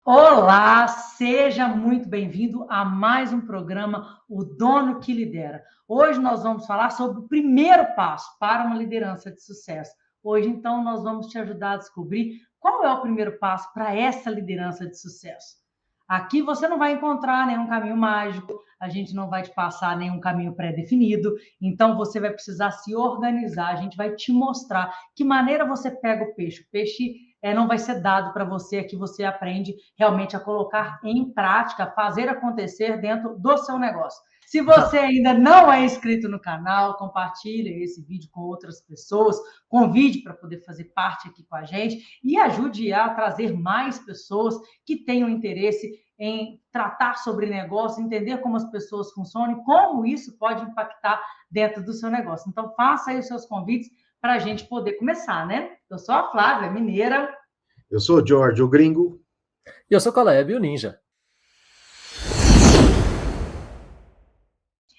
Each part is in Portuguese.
Olá, seja muito bem-vindo a mais um programa O Dono que Lidera. Hoje nós vamos falar sobre o primeiro passo para uma liderança de sucesso. Hoje, então, nós vamos te ajudar a descobrir qual é o primeiro passo para essa liderança de sucesso. Aqui você não vai encontrar nenhum caminho mágico, a gente não vai te passar nenhum caminho pré-definido, então você vai precisar se organizar, a gente vai te mostrar que maneira você pega o peixe. O peixe não vai ser dado para você, aqui você aprende realmente a colocar em prática, fazer acontecer dentro do seu negócio. Se você ainda não é inscrito no canal, compartilhe esse vídeo com outras pessoas, convide para poder fazer parte aqui com a gente e ajude a trazer mais pessoas que tenham interesse em tratar sobre negócio, entender como as pessoas funcionam e como isso pode impactar dentro do seu negócio. Então, faça aí os seus convites para a gente poder começar, né? Eu sou a Flávia, mineira. Eu sou o George, o gringo. E eu sou o Caleb, o Ninja.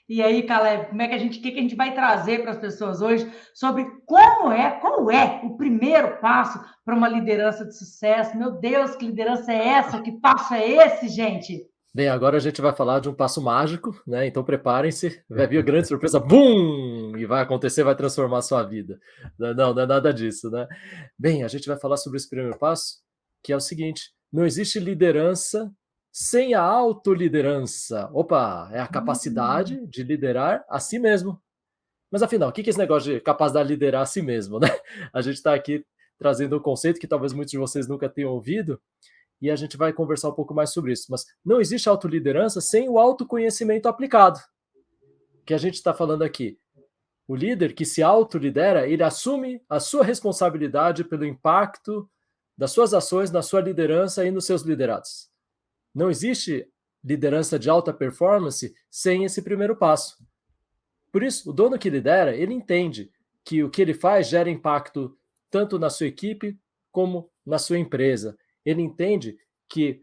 E aí, Caleb, como é que que a gente vai trazer para as pessoas hoje sobre qual é o primeiro passo para uma liderança de sucesso? Meu Deus, que liderança é essa? Que passo é esse, gente? Bem, agora a gente vai falar de um passo mágico, né? Então preparem-se, vai vir a grande surpresa, BUM! E vai acontecer, vai transformar a sua vida. Não é nada disso, né? Bem, a gente vai falar sobre esse primeiro passo, que é o seguinte: não existe liderança sem a autoliderança. Opa, é a capacidade de liderar a si mesmo. Mas afinal, o que é esse negócio de capacidade de liderar a si mesmo, né? A gente está aqui trazendo um conceito que talvez muitos de vocês nunca tenham ouvido, e a gente vai conversar um pouco mais sobre isso. Mas não existe autoliderança sem o autoconhecimento aplicado, que a gente está falando aqui. O líder que se autolidera, ele assume a sua responsabilidade pelo impacto das suas ações na sua liderança e nos seus liderados. Não existe liderança de alta performance sem esse primeiro passo. Por isso, o dono que lidera, ele entende que o que ele faz gera impacto tanto na sua equipe como na sua empresa. Ele entende que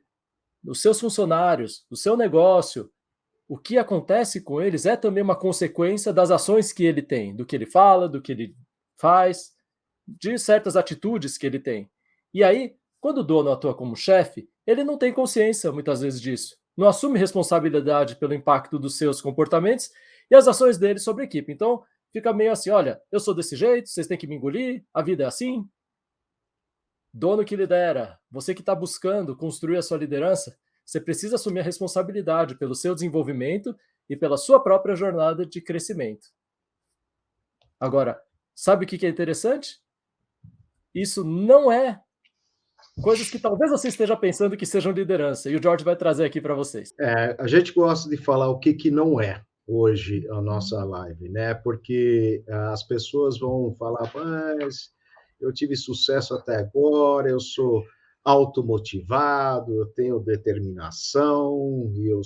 os seus funcionários, o seu negócio, o que acontece com eles é também uma consequência das ações que ele tem, do que ele fala, do que ele faz, de certas atitudes que ele tem. E aí, quando o dono atua como chefe, ele não tem consciência muitas vezes disso. Não assume responsabilidade pelo impacto dos seus comportamentos e as ações dele sobre a equipe. Então, fica meio assim: olha, eu sou desse jeito, vocês têm que me engolir, a vida é assim. Dono que lidera, você que está buscando construir a sua liderança, você precisa assumir a responsabilidade pelo seu desenvolvimento e pela sua própria jornada de crescimento. Agora, sabe o que é interessante? Isso não é coisas que talvez você esteja pensando que sejam liderança, e o George vai trazer aqui para vocês. A gente gosta de falar o que não é hoje a nossa live, né? Porque as pessoas vão falar, mas eu tive sucesso até agora, eu sou automotivado, eu tenho determinação, eu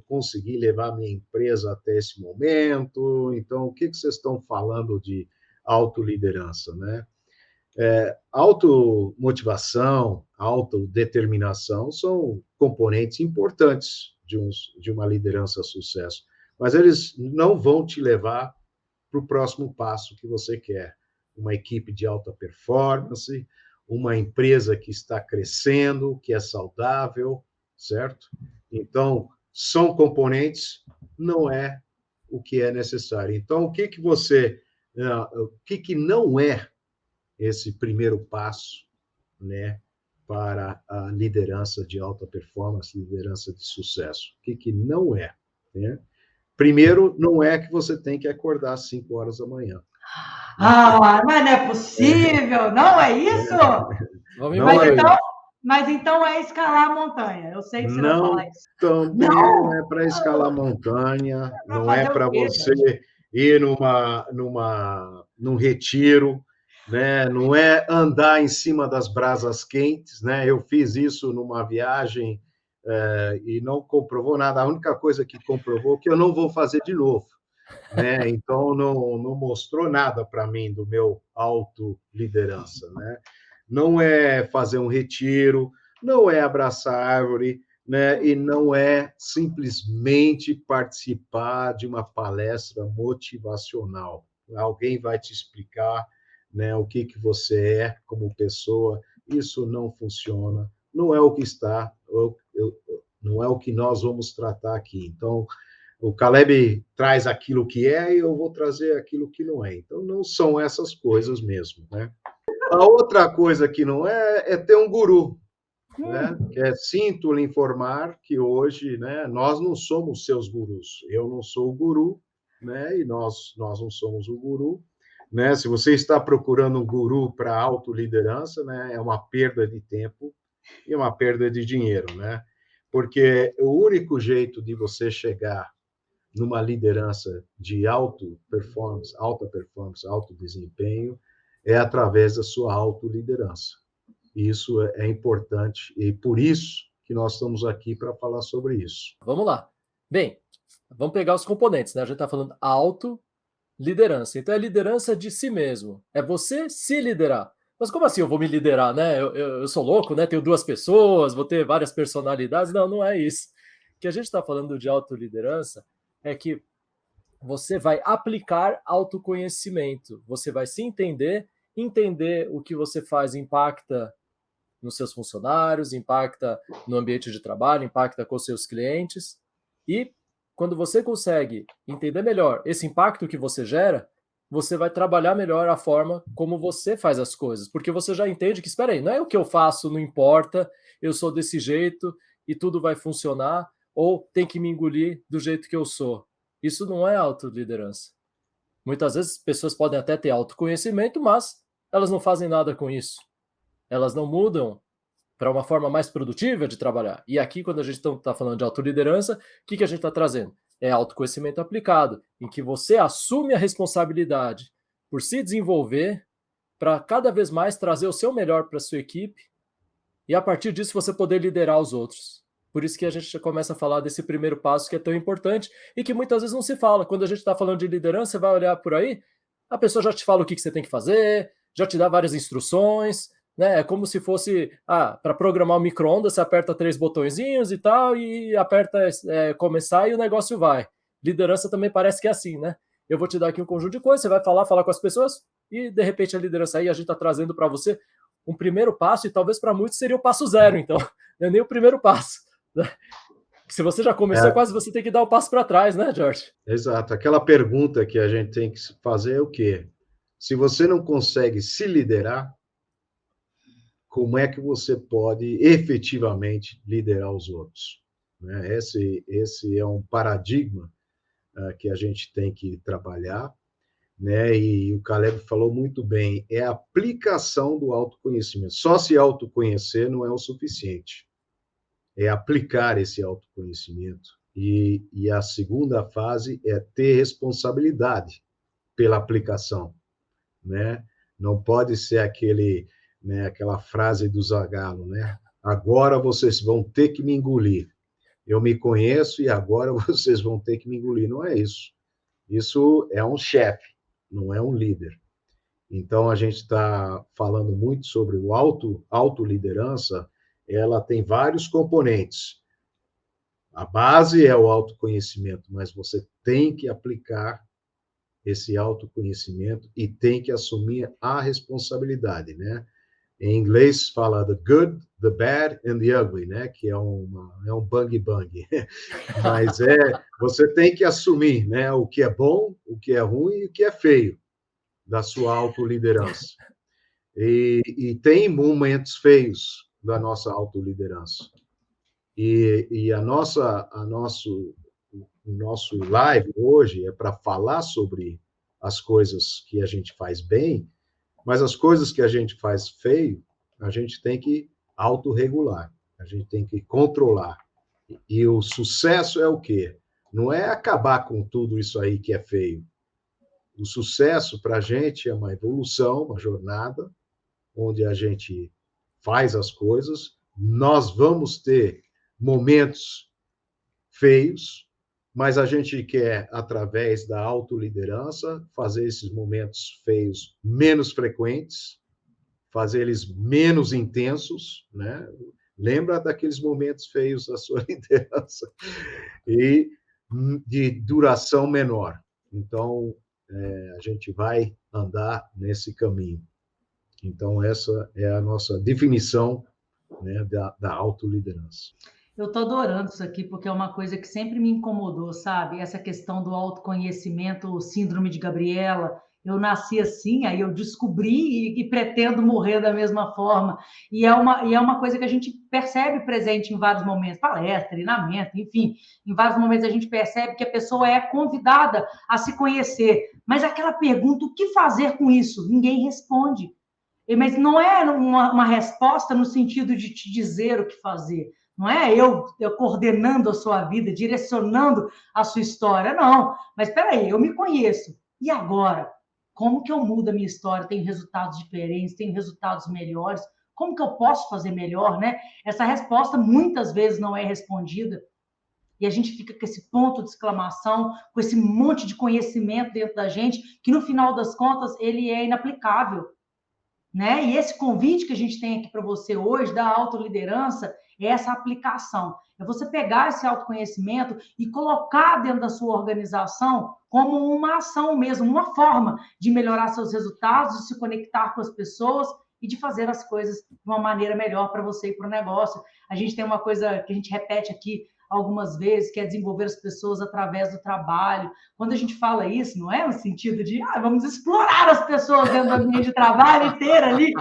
consegui levar minha empresa até esse momento. Então, o que vocês estão falando de autoliderança, né? Automotivação, autodeterminação são componentes importantes de uma liderança a sucesso, mas eles não vão te levar para o próximo passo que você quer. Uma equipe de alta performance, uma empresa que está crescendo, que é saudável, certo? Então, são componentes, não é o que é necessário. Então, o que não é esse primeiro passo, né, para a liderança de alta performance, liderança de sucesso? O que não é, né? Primeiro, não é que você tem que acordar às 5 horas da manhã. Ah, mas não é possível, não é isso? Vamos Não Mas é, embora, então, George. mas então é escalar a montanha. Eu sei que você vai não, falar isso. também não Não! é para escalar montanha, É para não é fazer o para quê, você Jorge? ir num retiro, né? Não é andar em cima das brasas quentes, né? Eu fiz isso numa viagem e não comprovou nada. A única coisa que comprovou é que eu não vou fazer de novo, né? Então não mostrou nada para mim do meu autoliderança, né? Não é fazer um retiro, não é abraçar árvore, né? E não é simplesmente participar de uma palestra motivacional. Alguém vai te explicar, né, o que você é como pessoa. Isso não funciona. não é o que está, não é o que nós vamos tratar aqui. Então, o Caleb traz aquilo que é e eu vou trazer aquilo que não é. Então, não são essas coisas mesmo, né? A outra coisa que não é ter um guru, né? Sinto lhe informar que hoje, né, nós não somos seus gurus. Eu não sou o guru, né? E nós não somos o guru, né? Se você está procurando um guru para autoliderança, né, é uma perda de tempo e uma perda de dinheiro, né? Porque o único jeito de você chegar numa liderança de alta performance, alto desempenho, é através da sua autoliderança. Isso é importante e por isso que nós estamos aqui para falar sobre isso. Vamos lá. Bem, vamos pegar os componentes, né? A gente está falando autoliderança. Então, é liderança de si mesmo. É você se liderar. Mas como assim eu vou me liderar, né? Eu sou louco, né? Tenho 2 pessoas, vou ter várias personalidades. Não, não é isso. O que a gente está falando de autoliderança é que você vai aplicar autoconhecimento. Você vai se entender o que você faz impacta nos seus funcionários, impacta no ambiente de trabalho, impacta com seus clientes. E quando você consegue entender melhor esse impacto que você gera, você vai trabalhar melhor a forma como você faz as coisas, porque você já entende que, espera aí, não é o que eu faço, não importa, eu sou desse jeito e tudo vai funcionar, ou tem que me engolir do jeito que eu sou. Isso não é autoliderança. Muitas vezes pessoas podem até ter autoconhecimento, mas elas não fazem nada com isso. Elas não mudam para uma forma mais produtiva de trabalhar. E aqui, quando a gente está falando de autoliderança, o que a gente está trazendo? É autoconhecimento aplicado, em que você assume a responsabilidade por se desenvolver para cada vez mais trazer o seu melhor para a sua equipe e, a partir disso, você poder liderar os outros. Por isso que a gente já começa a falar desse primeiro passo que é tão importante e que muitas vezes não se fala. Quando a gente está falando de liderança, você vai olhar por aí, a pessoa já te fala o que você tem que fazer, já te dá várias instruções, né? É como se fosse, para programar o micro-ondas, você aperta 3 botõezinhos e tal, e aperta começar e o negócio vai. Liderança também parece que é assim, né? Eu vou te dar aqui um conjunto de coisas, você vai falar com as pessoas, e de repente a liderança aí, a gente está trazendo para você um primeiro passo, e talvez para muitos seria o passo 0, então, não é nem o primeiro passo. Né? Se você já começou, quase você tem que dar o passo para trás, né, Jorge? Exato. Aquela pergunta que a gente tem que fazer é o quê? Se você não consegue se liderar, como é que você pode efetivamente liderar os outros? Né? Esse é um paradigma que a gente tem que trabalhar, né? E o Caleb falou muito bem, é a aplicação do autoconhecimento. Só se autoconhecer não é o suficiente. É aplicar esse autoconhecimento. E a segunda fase é ter responsabilidade pela aplicação, né? Não pode ser aquela frase do Zagallo, né? Agora vocês vão ter que me engolir. Eu me conheço e agora vocês vão ter que me engolir. Não é isso. Isso é um chefe, não é um líder. Então, a gente está falando muito sobre o autoliderança, ela tem vários componentes. A base é o autoconhecimento, mas você tem que aplicar esse autoconhecimento e tem que assumir a responsabilidade, né? Em inglês fala the good, the bad and the ugly, né? Que é um bang. Mas você tem que assumir, né? O que é bom, o que é ruim e o que é feio da sua autoliderança. E tem momentos feios da nossa autoliderança. E o nosso live hoje é para falar sobre as coisas que a gente faz bem, mas as coisas que a gente faz feio, a gente tem que autorregular, a gente tem que controlar. E o sucesso é o quê? Não é acabar com tudo isso aí que é feio. O sucesso para a gente é uma evolução, uma jornada, onde a gente faz as coisas, nós vamos ter momentos feios, mas a gente quer, através da autoliderança, fazer esses momentos feios menos frequentes, fazer eles menos intensos, né? Lembra daqueles momentos feios da sua liderança e de duração menor. Então, a gente vai andar nesse caminho. Então, essa é a nossa definição né, da autoliderança. Eu estou adorando isso aqui, porque é uma coisa que sempre me incomodou, sabe? Essa questão do autoconhecimento, o síndrome de Gabriela. Eu nasci assim, aí eu descobri e pretendo morrer da mesma forma. E é uma coisa que a gente percebe presente em vários momentos, palestra, treinamento, enfim, em vários momentos a gente percebe que a pessoa é convidada a se conhecer. Mas aquela pergunta, o que fazer com isso? Ninguém responde. Mas não é uma resposta no sentido de te dizer o que fazer. Não é eu coordenando a sua vida, direcionando a sua história, não. Mas espera aí, eu me conheço. E agora? Como que eu mudo a minha história? Tenho resultados diferentes, tenho resultados melhores. Como que eu posso fazer melhor, né? Essa resposta muitas vezes não é respondida. E a gente fica com esse ponto de exclamação, com esse monte de conhecimento dentro da gente, que no final das contas ele é inaplicável. Né? E esse convite que a gente tem aqui para você hoje, da autoliderança, é essa aplicação. É você pegar esse autoconhecimento e colocar dentro da sua organização como uma ação mesmo, uma forma de melhorar seus resultados, de se conectar com as pessoas e de fazer as coisas de uma maneira melhor para você e para o negócio. A gente tem uma coisa que a gente repete aqui algumas vezes, que é desenvolver as pessoas através do trabalho. Quando a gente fala isso, não é no sentido de vamos explorar as pessoas dentro do ambiente de trabalho e ter ali,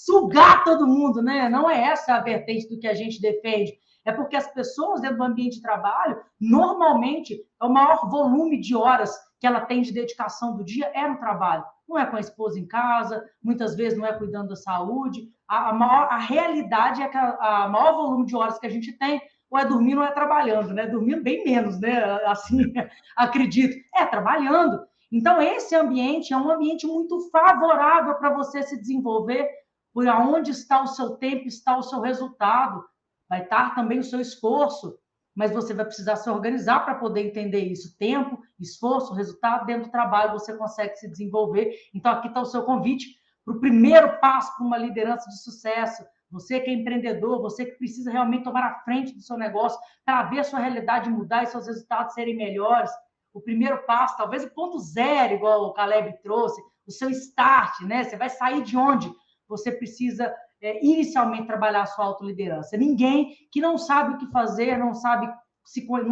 sugar todo mundo, né? Não é essa a vertente do que a gente defende. É porque as pessoas dentro do ambiente de trabalho, normalmente, o maior volume de horas que ela tem de dedicação do dia é no trabalho. Não é com a esposa em casa, muitas vezes não é cuidando da saúde. A realidade é que a maior volume de horas que a gente tem ou é dormindo ou é trabalhando, né? Dormindo bem menos, né? Assim, acredito. É trabalhando. Então, esse ambiente é um ambiente muito favorável para você se desenvolver, por onde está o seu tempo, está o seu resultado. Vai estar também o seu esforço, mas você vai precisar se organizar para poder entender isso. Tempo, esforço, resultado, dentro do trabalho você consegue se desenvolver. Então, aqui está o seu convite para o primeiro passo para uma liderança de sucesso. Você que é empreendedor, você que precisa realmente tomar a frente do seu negócio para ver a sua realidade mudar e seus resultados serem melhores. O primeiro passo, talvez o ponto zero, igual o Caleb trouxe, o seu start, né? Você vai sair de onde você precisa inicialmente trabalhar a sua autoliderança. Ninguém que não sabe o que fazer, não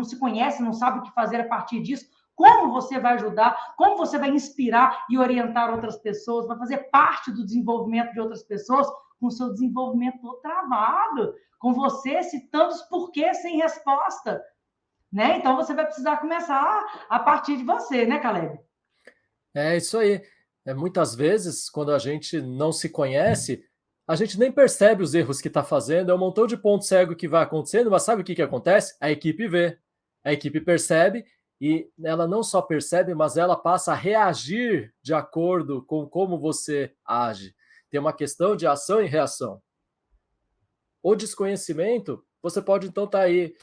se conhece, não sabe o que fazer a partir disso, como você vai ajudar, como você vai inspirar e orientar outras pessoas, vai fazer parte do desenvolvimento de outras pessoas, com o seu desenvolvimento todo travado, com você citando os porquês sem resposta. Né? Então, você vai precisar começar a partir de você, né, Caleb? É isso aí. Muitas vezes, quando a gente não se conhece, a gente nem percebe os erros que está fazendo, é um montão de ponto cego que vai acontecendo, mas sabe o que acontece? A equipe vê, a equipe percebe, e ela não só percebe, mas ela passa a reagir de acordo com como você age. Tem uma questão de ação e reação. O desconhecimento, você pode então estar aí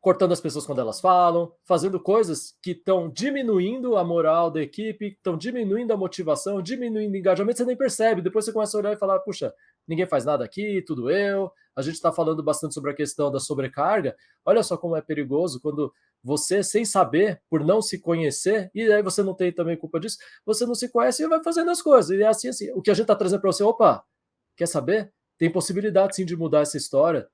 cortando as pessoas quando elas falam, fazendo coisas que estão diminuindo a moral da equipe, estão diminuindo a motivação, diminuindo o engajamento, você nem percebe. Depois você começa a olhar e falar, puxa, ninguém faz nada aqui, tudo eu. A gente está falando bastante sobre a questão da sobrecarga. Olha só como é perigoso quando você, sem saber, por não se conhecer, e aí você não tem também culpa disso, você não se conhece e vai fazendo as coisas. E é assim. O que a gente está trazendo para você, opa, quer saber? Tem possibilidade sim de mudar essa história.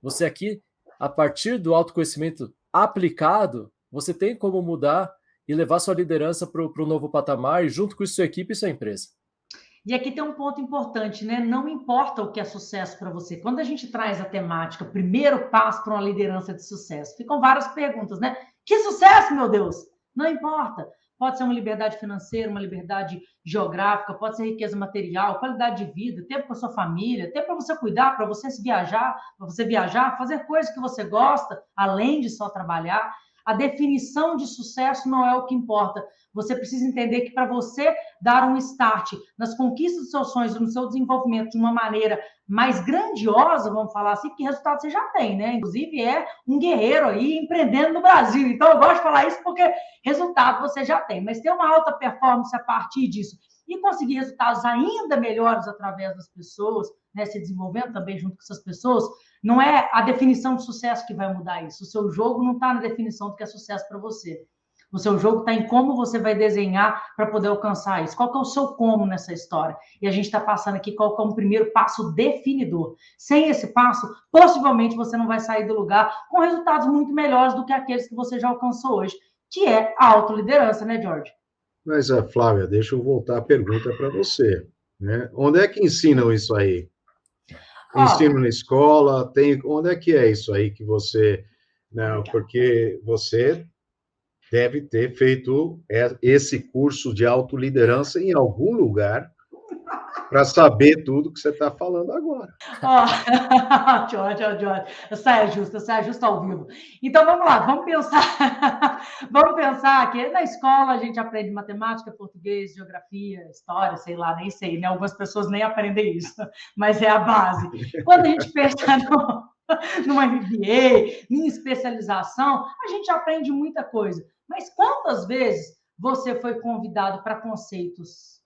Você aqui, a partir do autoconhecimento aplicado, você tem como mudar e levar sua liderança para o novo patamar e junto com isso sua equipe e sua empresa. E aqui tem um ponto importante, né? Não importa o que é sucesso para você. Quando a gente traz a temática, primeiro passo para uma liderança de sucesso, ficam várias perguntas, né? Que sucesso, meu Deus? Não importa. Pode ser uma liberdade financeira, uma liberdade geográfica, pode ser riqueza material, qualidade de vida, tempo com a sua família, tempo para você cuidar, para você viajar, fazer coisas que você gosta, além de só trabalhar. A definição de sucesso não é o que importa. Você precisa entender que para você dar um start nas conquistas dos seus sonhos, no seu desenvolvimento de uma maneira mais grandiosa, vamos falar assim, porque resultado você já tem, né? Inclusive é um guerreiro aí empreendendo no Brasil. Então eu gosto de falar isso porque resultado você já tem, mas ter uma alta performance a partir disso e conseguir resultados ainda melhores através das pessoas, né, se desenvolvendo também junto com essas pessoas, não é a definição de sucesso que vai mudar isso. O seu jogo não está na definição do que é sucesso para você. O seu jogo está em como você vai desenhar para poder alcançar isso. Qual que é o seu como nessa história? E a gente está passando aqui qual que é o primeiro passo definidor. Sem esse passo, possivelmente você não vai sair do lugar com resultados muito melhores do que aqueles que você já alcançou hoje, que é a autoliderança, né, Jorge? Mas, Flávia, deixa eu voltar a pergunta para você, né? Onde é que ensinam isso aí? Ensino na escola, onde é que é isso aí que você... Não, porque você deve ter feito esse curso de autoliderança em algum lugar para saber tudo que você está falando agora. Jorge, saia justa ao vivo. Então, vamos lá, vamos pensar que na escola a gente aprende matemática, português, geografia, história, sei lá, nem sei, né? Algumas pessoas nem aprendem isso, mas é a base. Quando a gente pensa numa MBA, em especialização, a gente aprende muita coisa. Mas quantas vezes você foi convidado para conceitos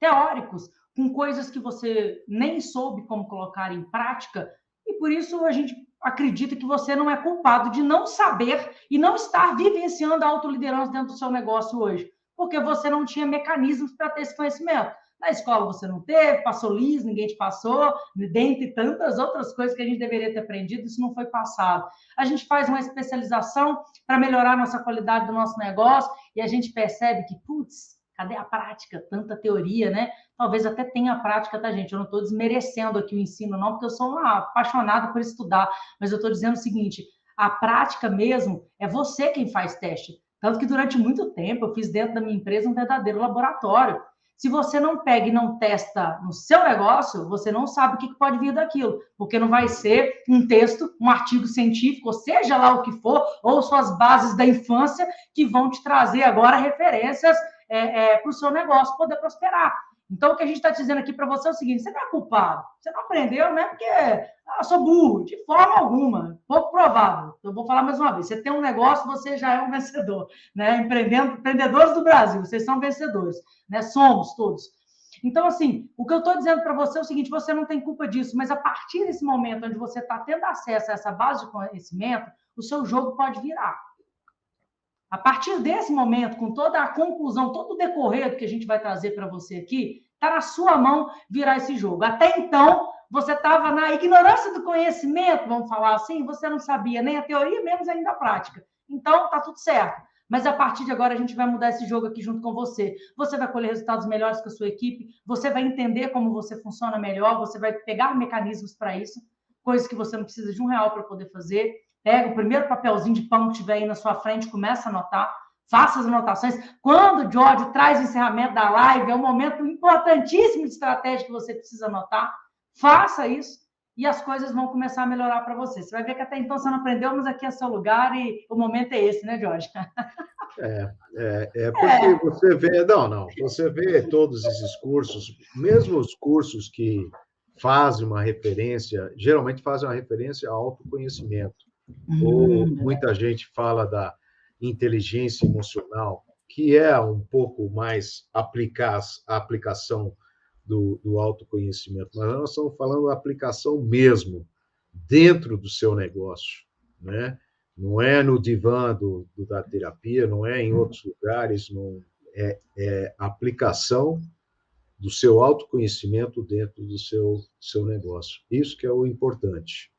teóricos, com coisas que você nem soube como colocar em prática, e por isso a gente acredita que você não é culpado de não saber e não estar vivenciando a autoliderança dentro do seu negócio hoje, porque você não tinha mecanismos para ter esse conhecimento. Na escola você não teve, passou liso, ninguém te passou, dentre tantas outras coisas que a gente deveria ter aprendido, isso não foi passado. A gente faz uma especialização para melhorar a nossa qualidade do nosso negócio e a gente percebe que, putz, cadê a prática? Tanta teoria, né? Talvez até tenha a prática, tá, gente? Eu não estou desmerecendo aqui o ensino, não, porque eu sou uma apaixonada por estudar, mas eu estou dizendo o seguinte, a prática mesmo é você quem faz teste. Tanto que durante muito tempo eu fiz dentro da minha empresa um verdadeiro laboratório. Se você não pega e não testa no seu negócio, você não sabe o que pode vir daquilo, porque não vai ser um texto, um artigo científico, ou seja lá o que for, ou suas bases da infância que vão te trazer agora referências para o seu negócio poder prosperar. Então, o que a gente está dizendo aqui para você é o seguinte, você não é culpado, você não aprendeu, não é porque eu sou burro, de forma alguma, pouco provável. Eu vou falar mais uma vez, você tem um negócio, você já é um vencedor, né? Empreendedores do Brasil, vocês são vencedores, né? Somos todos. Então, assim, o que eu estou dizendo para você é o seguinte, você não tem culpa disso, mas a partir desse momento onde você está tendo acesso a essa base de conhecimento, o seu jogo pode virar. A partir desse momento, com toda a conclusão, todo o decorrer do que a gente vai trazer para você aqui, está na sua mão virar esse jogo. Até então, você estava na ignorância do conhecimento, vamos falar assim, você não sabia nem a teoria, menos ainda a prática. Então, está tudo certo. Mas a partir de agora, a gente vai mudar esse jogo aqui junto com você. Você vai colher resultados melhores com a sua equipe, você vai entender como você funciona melhor, você vai pegar mecanismos para isso, coisas que você não precisa de R$1 para poder fazer. Pega o primeiro papelzinho de pão que tiver aí na sua frente, começa a anotar, faça as anotações. Quando o Jorge traz o encerramento da live, é um momento importantíssimo de estratégia que você precisa anotar. Faça isso e as coisas vão começar a melhorar para você. Você vai ver que até então você não aprendeu, mas aqui é seu lugar e o momento é esse, né, Jorge? Porque você vê... você vê todos esses cursos, mesmo os cursos que fazem uma referência, geralmente fazem uma referência ao autoconhecimento. Ou muita gente fala da inteligência emocional, que é um pouco mais a aplicação do autoconhecimento, mas nós estamos falando da aplicação mesmo dentro do seu negócio, né? Não é no divã da terapia, não é em outros lugares, não é aplicação do seu autoconhecimento dentro do seu negócio. Isso que é o importante.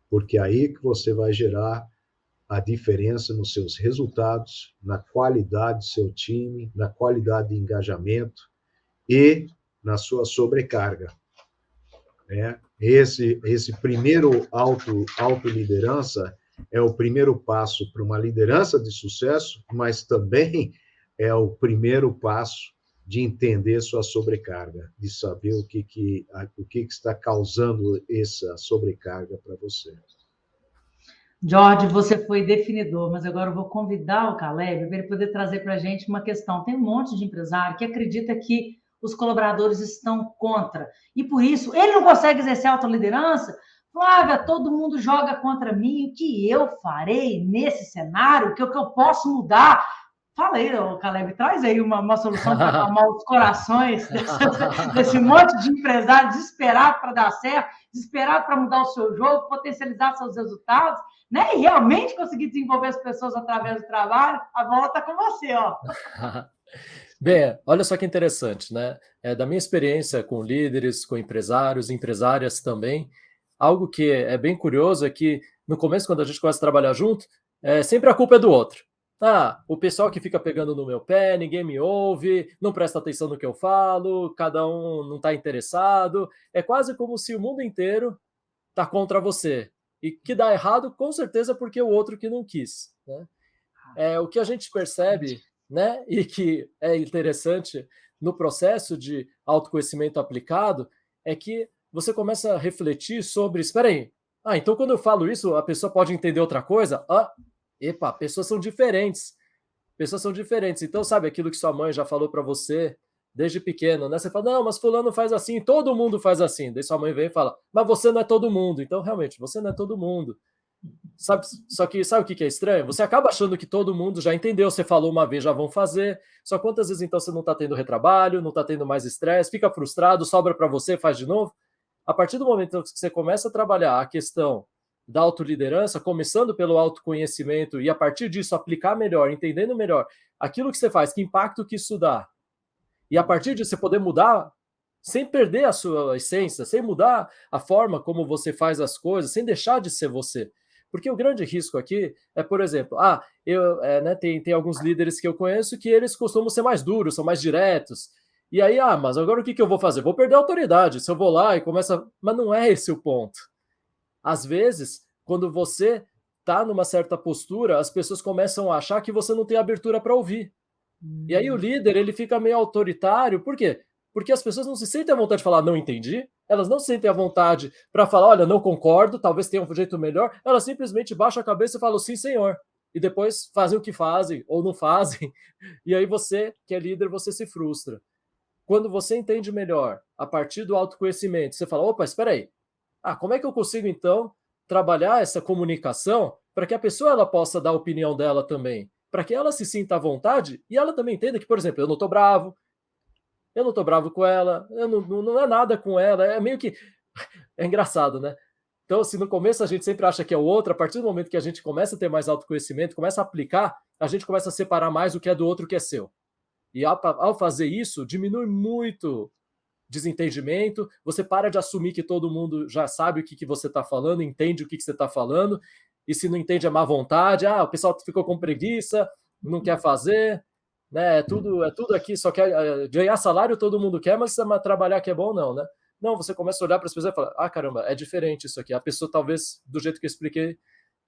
Porque é aí que você vai gerar a diferença nos seus resultados, na qualidade do seu time, na qualidade de engajamento e na sua sobrecarga. Esse primeiro autoliderança é o primeiro passo para uma liderança de sucesso, mas também é o primeiro passo de entender sua sobrecarga, de saber o que está causando essa sobrecarga para você. Jorge, você foi definidor, mas agora eu vou convidar o Caleb para ele poder trazer para a gente uma questão. Tem um monte de empresário que acredita que os colaboradores estão contra, e por isso ele não consegue exercer autoliderança. Flávia, todo mundo joga contra mim, o que eu farei nesse cenário? O que eu posso mudar? Fala aí, Caleb, traz aí uma solução para acalmar os corações desse monte de empresário desesperado para dar certo, desesperado para mudar o seu jogo, potencializar seus resultados, né? E realmente conseguir desenvolver as pessoas através do trabalho, a bola está com você, ó. Bem, olha só que interessante, né? Da minha experiência com líderes, com empresários, empresárias também, algo que é bem curioso é que no começo, quando a gente começa a trabalhar junto, sempre a culpa é do outro. Ah, o pessoal que fica pegando no meu pé, ninguém me ouve, não presta atenção no que eu falo, cada um não está interessado. É quase como se o mundo inteiro está contra você. E que dá errado, com certeza, porque o outro que não quis, né? O que a gente percebe, né, e que é interessante no processo de autoconhecimento aplicado, é que você começa a refletir sobre, espera aí, então quando eu falo isso, a pessoa pode entender outra coisa? Epa, pessoas são diferentes. Pessoas são diferentes. Então, sabe aquilo que sua mãe já falou para você desde pequeno, né? Você fala, não, mas fulano faz assim, todo mundo faz assim. Daí sua mãe vem e fala, mas você não é todo mundo. Então, realmente, você não é todo mundo. Só que sabe o que é estranho? Você acaba achando que todo mundo já entendeu, você falou uma vez, já vão fazer. Só quantas vezes então você não está tendo retrabalho, não está tendo mais estresse, fica frustrado, sobra para você, faz de novo? A partir do momento que você começa a trabalhar a questão da autoliderança, começando pelo autoconhecimento e a partir disso aplicar melhor, entendendo melhor aquilo que você faz, que impacto que isso dá, e a partir disso você poder mudar sem perder a sua essência, sem mudar a forma como você faz as coisas, sem deixar de ser você. Porque o grande risco aqui é, por exemplo, tem alguns líderes que eu conheço que eles costumam ser mais duros, são mais diretos. E aí, mas agora o que eu vou fazer? Vou perder a autoridade. Se eu vou lá e começa... Mas não é esse o ponto. Às vezes, quando você está numa certa postura, as pessoas começam a achar que você não tem abertura para ouvir. E aí o líder, ele fica meio autoritário. Por quê? Porque as pessoas não se sentem à vontade de falar, não entendi. Elas não se sentem à vontade para falar, olha, não concordo, talvez tenha um jeito melhor. Elas simplesmente baixam a cabeça e falam, sim, senhor. E depois fazem o que fazem ou não fazem. E aí você, que é líder, você se frustra. Quando você entende melhor, a partir do autoconhecimento, você fala, opa, espera aí. Como é que eu consigo, então, trabalhar essa comunicação para que a pessoa ela possa dar a opinião dela também? Para que ela se sinta à vontade e ela também entenda que, por exemplo, eu não estou bravo com ela, não é nada com ela, é meio que... É engraçado, né? Então, se no começo a gente sempre acha que é o outro, a partir do momento que a gente começa a ter mais autoconhecimento, começa a aplicar, a gente começa a separar mais o que é do outro, o que é seu. E ao fazer isso, diminui muito desentendimento, você para de assumir que todo mundo já sabe o que você está falando, entende o que você está falando, e se não entende é má vontade, o pessoal ficou com preguiça, não quer fazer, né? É tudo aqui, só quer ganhar salário, todo mundo quer, mas trabalhar que é bom, não, né? Não, você começa a olhar para as pessoas e falar, caramba, é diferente isso aqui. A pessoa, talvez, do jeito que eu expliquei,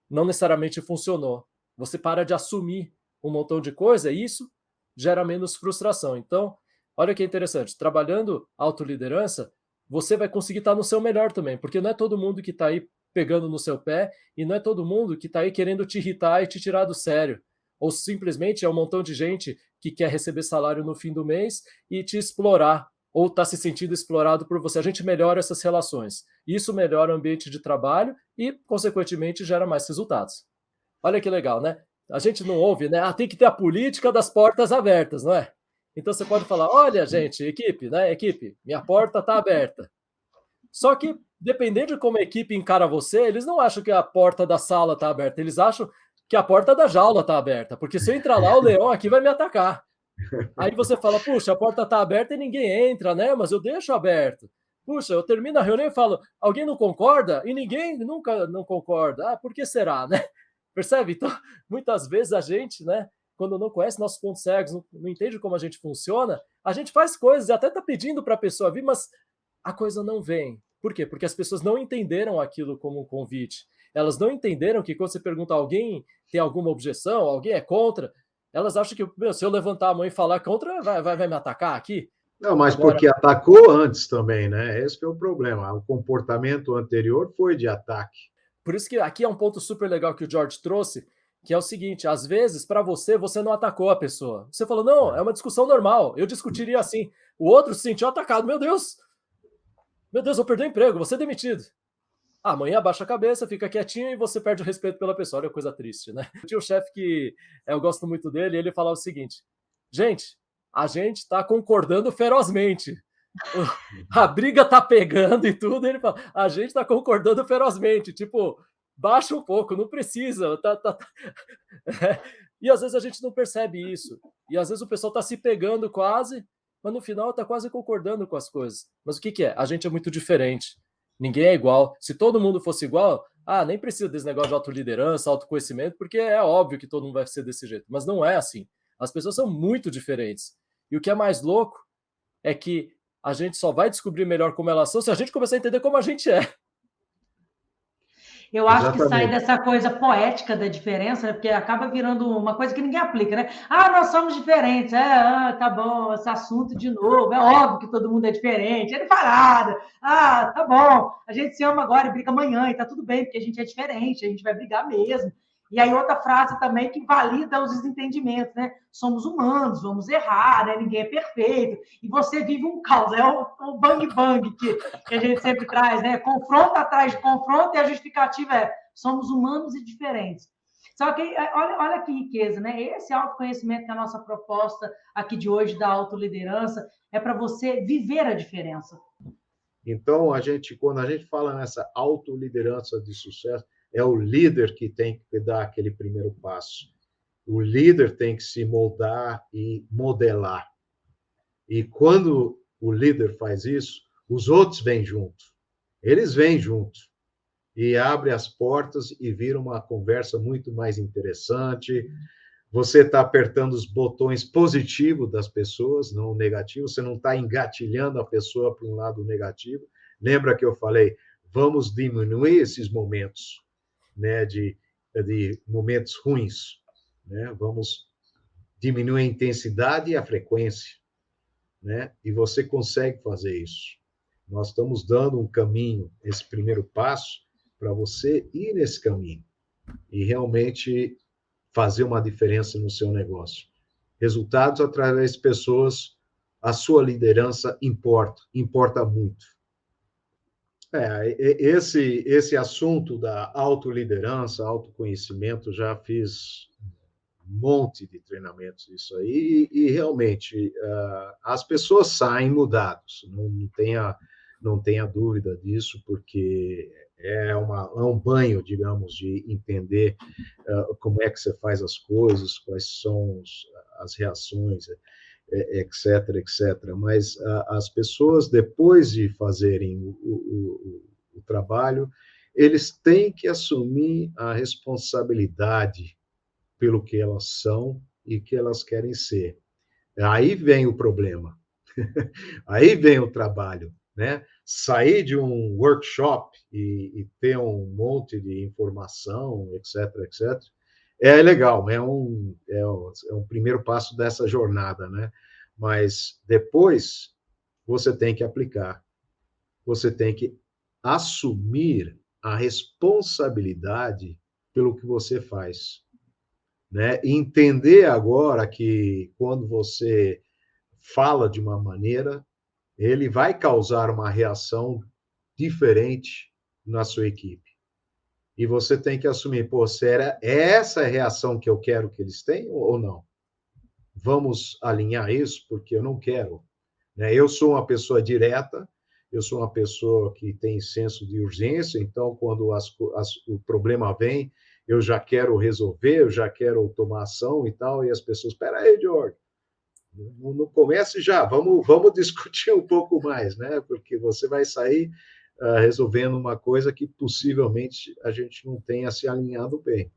não necessariamente funcionou. Você para de assumir um montão de coisa e isso gera menos frustração. Então, olha que interessante, trabalhando autoliderança, você vai conseguir estar no seu melhor também, porque não é todo mundo que está aí pegando no seu pé e não é todo mundo que está aí querendo te irritar e te tirar do sério. Ou simplesmente é um montão de gente que quer receber salário no fim do mês e te explorar, ou está se sentindo explorado por você. A gente melhora essas relações. Isso melhora o ambiente de trabalho e, consequentemente, gera mais resultados. Olha que legal, né? A gente não ouve, né? Tem que ter a política das portas abertas, não é? Então você pode falar, olha, gente, equipe, minha porta está aberta. Só que, dependendo de como a equipe encara você, eles não acham que a porta da sala está aberta, eles acham que a porta da jaula está aberta, porque se eu entrar lá, o leão aqui vai me atacar. Aí você fala, puxa, a porta está aberta e ninguém entra, né? Mas eu deixo aberto. Puxa, eu termino a reunião e falo, alguém não concorda? E ninguém nunca não concorda. Por que será, né? Percebe? Então, muitas vezes a gente, né, quando não conhece nossos pontos cegos, não entende como a gente funciona, a gente faz coisas e até está pedindo para a pessoa vir, mas a coisa não vem. Por quê? Porque as pessoas não entenderam aquilo como um convite. Elas não entenderam que quando você pergunta alguém tem alguma objeção, alguém é contra, elas acham que, se eu levantar a mão e falar contra, vai me atacar aqui. Não, mas agora... porque atacou antes também, né? Esse que é o problema. O comportamento anterior foi de ataque. Por isso que aqui é um ponto super legal que o George trouxe, que é o seguinte, às vezes, para você não atacou a pessoa. Você falou, não, é uma discussão normal, eu discutiria assim. O outro se sentiu atacado, meu Deus, vou perder o emprego, vou ser demitido. Amanhã abaixa a cabeça, fica quietinho e você perde o respeito pela pessoa. Olha, coisa triste, né? Eu tinha um chefe que eu gosto muito dele, e ele falava o seguinte, gente, a gente está concordando ferozmente, A briga tá pegando e tudo, ele fala, a gente tá concordando ferozmente, tipo, baixa um pouco, não precisa, E às vezes a gente não percebe isso. E às vezes o pessoal tá se pegando quase, mas no final tá quase concordando com as coisas. Mas o que que é? A gente é muito diferente. Ninguém é igual. Se todo mundo fosse igual, nem precisa desse negócio de autoliderança, autoconhecimento, porque é óbvio que todo mundo vai ser desse jeito. Mas não é assim. As pessoas são muito diferentes. E o que é mais louco é que a gente só vai descobrir melhor como elas são se a gente começar a entender como a gente é. Eu acho que sai Exatamente. dessa coisa poética da diferença, né? Porque acaba virando uma coisa que ninguém aplica, né? Nós somos diferentes. Tá bom, esse assunto de novo. É óbvio que todo mundo é diferente. Ele fala nada. Tá bom. A gente se ama agora e briga amanhã, e tá tudo bem, porque a gente é diferente, a gente vai brigar mesmo. E aí, outra frase também que valida os desentendimentos, né? Somos humanos, vamos errar, né? Ninguém é perfeito. E você vive um caos, é o bang-bang que a gente sempre traz, né? Confronto atrás de confronto e a justificativa é somos humanos e diferentes. Só que olha que riqueza, né? Esse autoconhecimento que é a nossa proposta aqui de hoje da autoliderança é para você viver a diferença. Então, quando a gente fala nessa autoliderança de sucesso, é o líder que tem que dar aquele primeiro passo. O líder tem que se moldar e modelar. E quando o líder faz isso, os outros vêm junto. Eles vêm junto e abre as portas e vira uma conversa muito mais interessante. Você está apertando os botões positivos das pessoas, não negativos. Você não está engatilhando a pessoa para um lado negativo. Lembra que eu falei, vamos diminuir esses momentos, né, de momentos ruins, né? Vamos diminuir a intensidade e a frequência, né? E você consegue fazer isso. Nós estamos dando um caminho, esse primeiro passo, para você ir nesse caminho e realmente fazer uma diferença no seu negócio. Resultados através de pessoas, a sua liderança importa muito. Esse assunto da autoliderança, autoconhecimento, já fiz um monte de treinamentos isso aí, e realmente as pessoas saem mudadas, não tenha dúvida disso, porque é um banho, digamos, de entender como é que você faz as coisas, quais são as reações, etc, etc. Mas as pessoas, depois de fazerem o trabalho, eles têm que assumir a responsabilidade pelo que elas são e que elas querem ser. Aí vem o problema. Aí vem o trabalho, né? Sair de um workshop e ter um monte de informação, etc, etc, é legal, é um primeiro passo dessa jornada, né? Mas depois você tem que aplicar, você tem que assumir a responsabilidade pelo que você faz, né? E entender agora que quando você fala de uma maneira, ele vai causar uma reação diferente na sua equipe. E você tem que assumir, será essa a reação que eu quero que eles tenham ou não? Vamos alinhar isso, porque eu não quero. Né? Eu sou uma pessoa direta, eu sou uma pessoa que tem senso de urgência, então, quando o problema vem, eu já quero resolver, eu já quero tomar ação e tal, e as pessoas, espera aí, George, não comece já, vamos discutir um pouco mais, né? Porque você vai sair resolvendo uma coisa que possivelmente a gente não tenha se alinhado bem.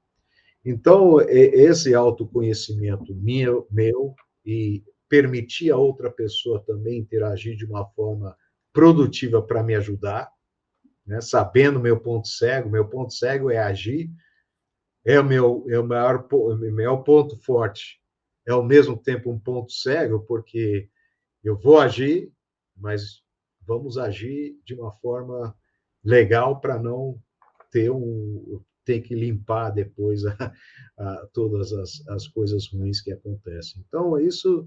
Então, esse autoconhecimento meu e permitir a outra pessoa também interagir de uma forma produtiva para me ajudar, né? Sabendo meu ponto cego é agir, é o maior ponto forte, é ao mesmo tempo um ponto cego, porque eu vou agir, mas vamos agir de uma forma legal para não ter que limpar depois todas as coisas ruins que acontecem. Então, isso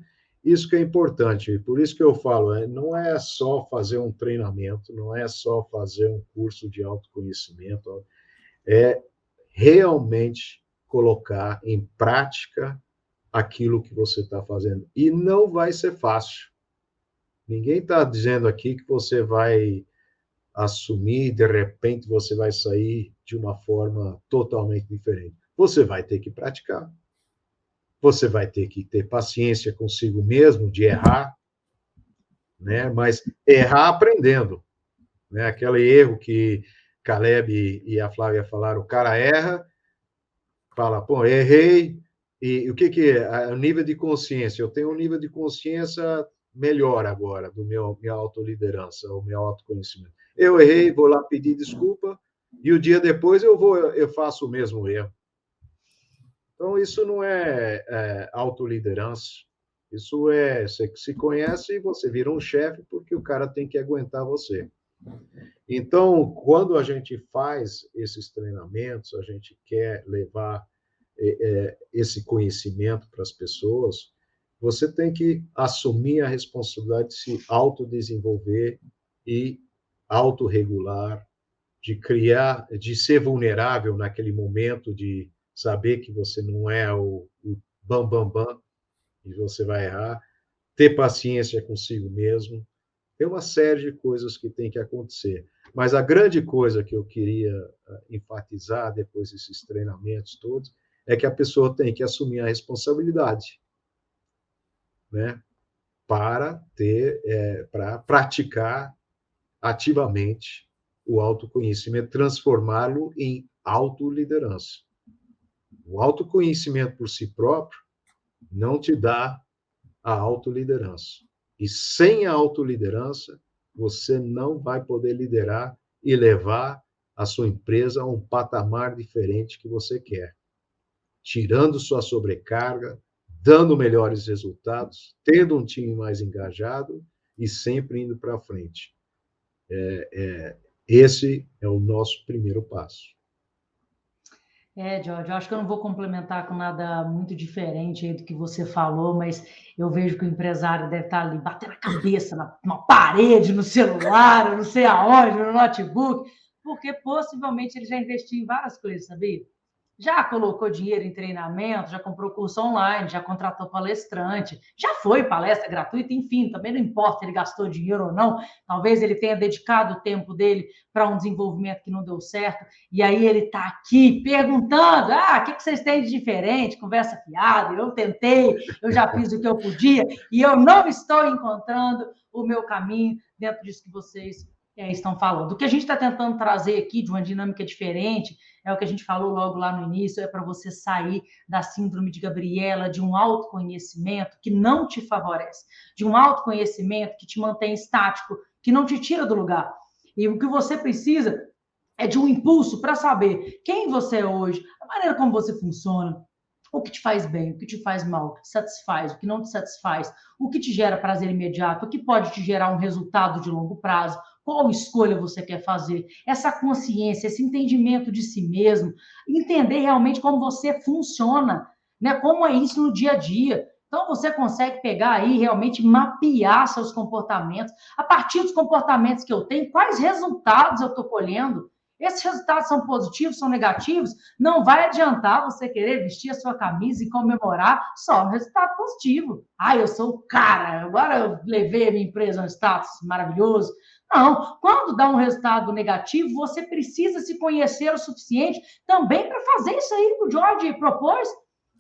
que é importante. Por isso que eu falo, não é só fazer um treinamento, não é só fazer um curso de autoconhecimento, é realmente colocar em prática aquilo que você está fazendo. E não vai ser fácil. Ninguém está dizendo aqui que você vai assumir, de repente você vai sair de uma forma totalmente diferente. Você vai ter que praticar. Você vai ter que ter paciência consigo mesmo de errar, né? Mas errar aprendendo, né? Aquele erro que Caleb e a Flávia falaram, o cara erra, fala, pô, errei, e o que é? O nível de consciência. Eu tenho um nível de consciência melhor agora, do minha autoliderança, o meu autoconhecimento. Eu errei, vou lá pedir desculpa, e o dia depois eu faço o mesmo erro. Então, isso não é autoliderança. Isso você se conhece e você vira um chefe porque o cara tem que aguentar você. Então, quando a gente faz esses treinamentos, a gente quer levar esse conhecimento para as pessoas, você tem que assumir a responsabilidade de se autodesenvolver e autorregular, de criar, de ser vulnerável naquele momento, de saber que você não é o bam, bam, bam, e você vai errar, ter paciência consigo mesmo. Tem uma série de coisas que tem que acontecer. Mas a grande coisa que eu queria enfatizar depois desses treinamentos todos é que a pessoa tem que assumir a responsabilidade, né? Para praticar ativamente o autoconhecimento, transformá-lo em autoliderança. O autoconhecimento por si próprio não te dá a autoliderança. E sem a autoliderança, você não vai poder liderar e levar a sua empresa a um patamar diferente que você quer, tirando sua sobrecarga, dando melhores resultados, tendo um time mais engajado e sempre indo para frente. Esse é o nosso primeiro passo. Jorge, eu acho que eu não vou complementar com nada muito diferente aí do que você falou, mas eu vejo que o empresário deve estar ali batendo a cabeça na parede, no celular, não sei aonde, no notebook, porque possivelmente ele já investiu em várias coisas, sabia? Já colocou dinheiro em treinamento, já comprou curso online, já contratou palestrante, já foi palestra gratuita, enfim, também não importa se ele gastou dinheiro ou não, talvez ele tenha dedicado o tempo dele para um desenvolvimento que não deu certo, e aí ele está aqui perguntando, o que vocês têm de diferente? Conversa fiada, eu tentei, eu já fiz o que eu podia, e eu não estou encontrando o meu caminho dentro disso que vocês estão falando. O que a gente está tentando trazer aqui de uma dinâmica diferente é o que a gente falou logo lá no início, é para você sair da síndrome de Gabriela, de um autoconhecimento que não te favorece, de um autoconhecimento que te mantém estático, que não te tira do lugar. E o que você precisa é de um impulso para saber quem você é hoje, a maneira como você funciona, o que te faz bem, o que te faz mal, o que te satisfaz, o que não te satisfaz, o que te gera prazer imediato, o que pode te gerar um resultado de longo prazo, qual escolha você quer fazer, essa consciência, esse entendimento de si mesmo, entender realmente como você funciona, né? Como é isso no dia a dia. Então, você consegue pegar aí, realmente mapear seus comportamentos. A partir dos comportamentos que eu tenho, quais resultados eu estou colhendo? Esses resultados são positivos, são negativos? Não vai adiantar você querer vestir a sua camisa e comemorar só no resultado positivo. Eu sou o cara, agora eu levei a minha empresa a um status maravilhoso. Não, quando dá um resultado negativo, você precisa se conhecer o suficiente também para fazer isso aí que o Jorge propôs.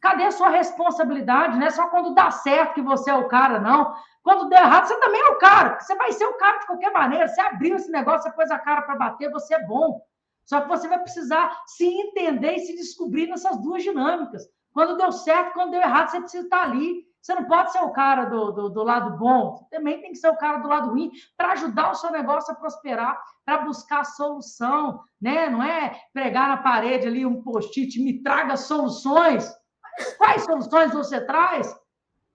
Cadê a sua responsabilidade? Não é só quando dá certo que você é o cara, não. Quando der errado, você também é o cara. Você vai ser o cara de qualquer maneira. Você abriu esse negócio, você pôs a cara para bater, você é bom. Só que você vai precisar se entender e se descobrir nessas duas dinâmicas. Quando deu certo, quando deu errado, você precisa estar ali. Você não pode ser o cara do lado bom, você também tem que ser o cara do lado ruim para ajudar o seu negócio a prosperar, para buscar solução, né? Não é pregar na parede ali um post-it, me traga soluções. Quais soluções você traz?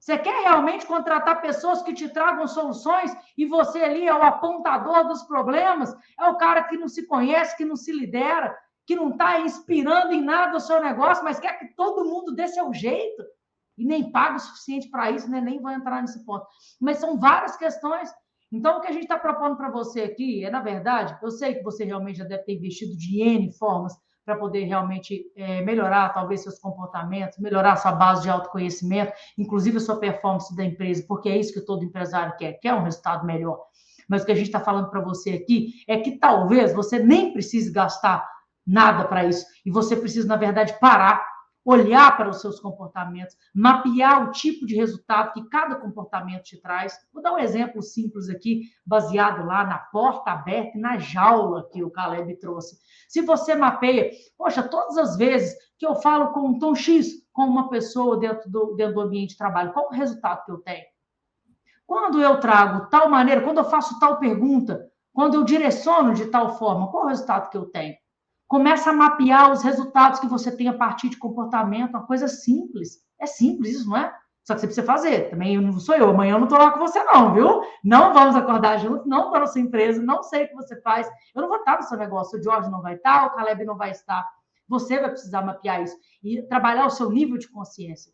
Você quer realmente contratar pessoas que te tragam soluções e você ali é o apontador dos problemas? É o cara que não se conhece, que não se lidera, que não está inspirando em nada o seu negócio, mas quer que todo mundo dê seu jeito e nem paga o suficiente para isso, né? Nem vou entrar nesse ponto. Mas são várias questões. Então, o que a gente está propondo para você aqui é, na verdade, eu sei que você realmente já deve ter investido de N formas para poder realmente melhorar, talvez, seus comportamentos, melhorar sua base de autoconhecimento, inclusive a sua performance da empresa, porque é isso que todo empresário quer um resultado melhor. Mas o que a gente está falando para você aqui é que talvez você nem precise gastar nada para isso, e você precisa, na verdade, parar, olhar para os seus comportamentos, mapear o tipo de resultado que cada comportamento te traz. Vou dar um exemplo simples aqui, baseado lá na porta aberta e na jaula que o Caleb trouxe. Se você mapeia, poxa, todas as vezes que eu falo com um tom X, com uma pessoa dentro do ambiente de trabalho, qual o resultado que eu tenho? Quando eu trago tal maneira, quando eu faço tal pergunta, quando eu direciono de tal forma, qual o resultado que eu tenho? Começa a mapear os resultados que você tem a partir de comportamento, uma coisa simples. É simples isso, não é? Só que você precisa fazer. Também não sou eu, amanhã eu não estou lá com você não, viu? Não vamos acordar juntos, não estou na sua empresa, não sei o que você faz. Eu não vou estar no seu negócio, o Jorge não vai estar, o Caleb não vai estar. Você vai precisar mapear isso e trabalhar o seu nível de consciência.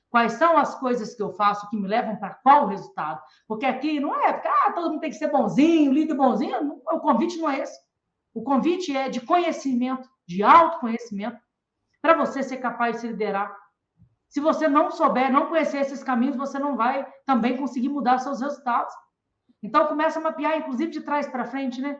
Quais são as coisas que eu faço que me levam para qual resultado? Porque aqui não é, todo mundo tem que ser bonzinho, líder bonzinho. O convite não é esse. O convite é de conhecimento, de autoconhecimento, para você ser capaz de se liderar. Se você não souber, não conhecer esses caminhos, você não vai também conseguir mudar seus resultados. Então, começa a mapear, inclusive de trás para frente, né?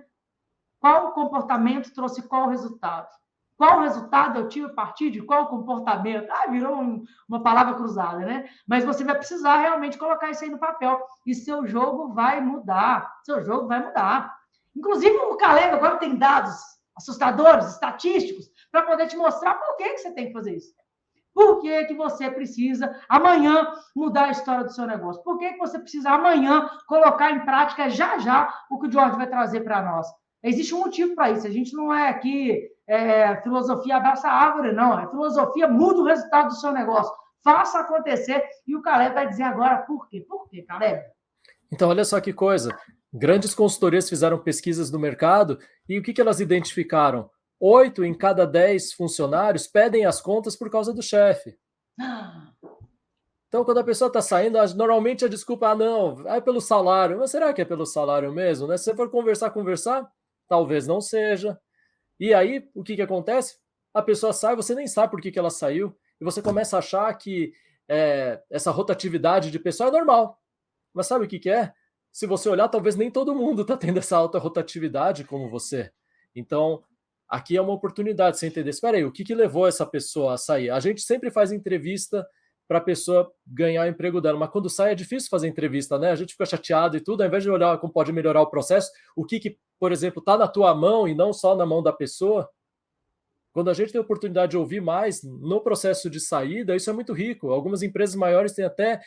Qual comportamento trouxe qual resultado? Qual resultado eu tive a partir de qual comportamento? Virou uma palavra cruzada, né? Mas você vai precisar realmente colocar isso aí no papel. E seu jogo vai mudar. Seu jogo vai mudar. Inclusive, o Caleb agora tem dados assustadores, estatísticos, para poder te mostrar por que você tem que fazer isso. Por que você precisa, amanhã, mudar a história do seu negócio? Por que você precisa, amanhã, colocar em prática já o que o Jorge vai trazer para nós? Existe um motivo para isso. A gente não é aqui filosofia abraça a árvore, não. É filosofia muda o resultado do seu negócio. Faça acontecer. E o Caleb vai dizer agora por quê. Por quê, Caleb? Então, olha só que coisa. Grandes consultorias fizeram pesquisas no mercado e o que elas identificaram? 8 em cada 10 funcionários pedem as contas por causa do chefe. Então, quando a pessoa está saindo, normalmente a desculpa, não, é pelo salário. Mas será que é pelo salário mesmo? Né? Se você for conversar, talvez não seja. E aí, o que acontece? A pessoa sai, você nem sabe por que ela saiu, e você começa a achar que essa rotatividade de pessoa é normal. Mas sabe o que é? Se você olhar, talvez nem todo mundo está tendo essa alta rotatividade como você. Então, aqui é uma oportunidade, você entender. Espera aí, o que levou essa pessoa a sair? A gente sempre faz entrevista para a pessoa ganhar o emprego dela, mas quando sai é difícil fazer entrevista, né? A gente fica chateado e tudo, ao invés de olhar como pode melhorar o processo, o que por exemplo, está na tua mão e não só na mão da pessoa. Quando a gente tem a oportunidade de ouvir mais no processo de saída, isso é muito rico. Algumas empresas maiores têm até